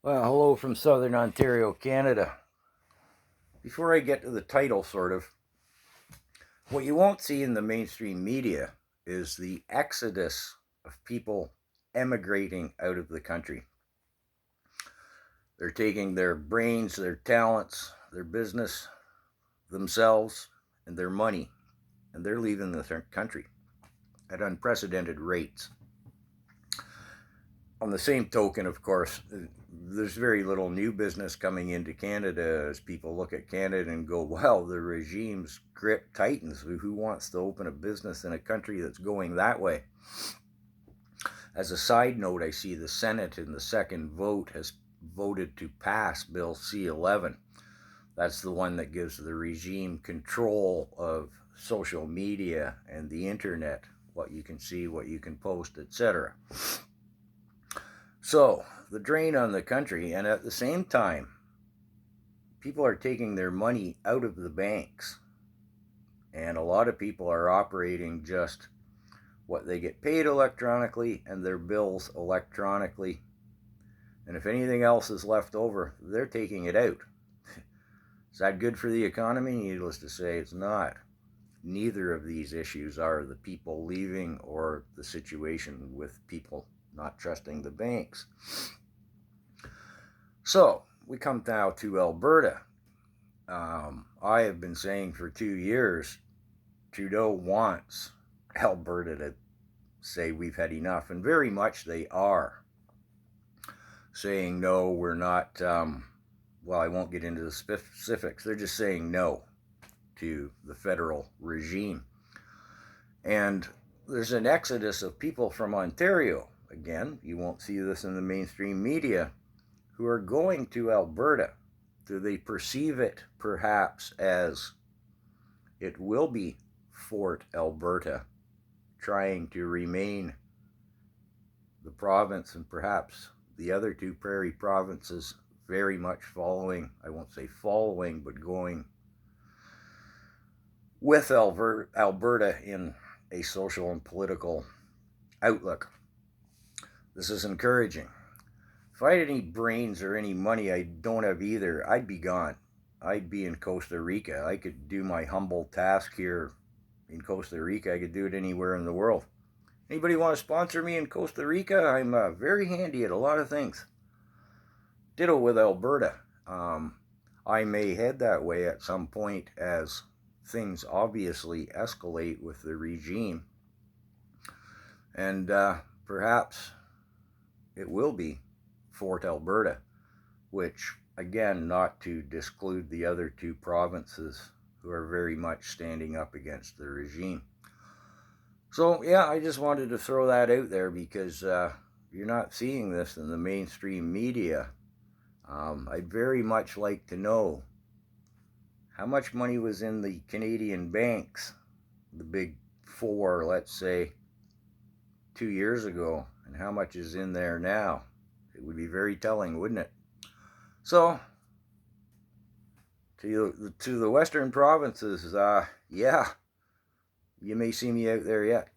Well, hello from Southern Ontario, Canada. Before I get to the title, what you won't see in the mainstream media is the exodus of people emigrating out of the country. They're taking their brains, their talents, their business, themselves, and their money, and they're leaving the country at unprecedented rates. On the same token, of course, there's very little new business coming into Canada as people look at Canada and go, well, the regime's grip tightens. Who wants to open a business in a country that's going that way? As a side note, I see the Senate in the second vote has voted to pass Bill C-11. That's the one that gives the regime control of social media and the internet, what you can see, what you can post, etc. So, the drain on the country, and at the same time, people are taking their money out of the banks. And a lot of people are operating just what they get paid electronically and their bills electronically. And if anything else is left over, they're taking it out. Is that good for the economy? Needless to say, it's not. Neither of these issues are the people leaving or the situation with people not trusting the banks. So, we come now to Alberta. I have been saying for 2 years, Trudeau wants Alberta to say we've had enough, and very much they are saying no, we're not, well, I won't get into the specifics, they're just saying no to the federal regime. And there's an exodus of people from Ontario. Again, you won't see this in the mainstream media, who are going to Alberta. Do they perceive it perhaps as it will be Fort Alberta, trying to remain the province, and perhaps the other two prairie provinces very much following, I won't say following, but going with Alberta in a social and political outlook. This is encouraging. If I had any brains or any money, I don't have either, I'd be gone. I'd be in Costa Rica. I could do my humble task here in Costa Rica. I could do it anywhere in the world. Anybody want to sponsor me in Costa Rica? I'm very handy at a lot of things. Ditto with Alberta. I may head that way at some point as things obviously escalate with the regime. And perhaps it will be Fort Alberta, which, again, not to disclude the other two provinces who are very much standing up against the regime. So, yeah, I just wanted to throw that out there because you're not seeing this in the mainstream media. I'd very much like to know how much money was in the Canadian banks, the big four, let's say, 2 years ago, and how much is in there now. It would be very telling, wouldn't it? So, to the western provinces, yeah, you may see me out there yet.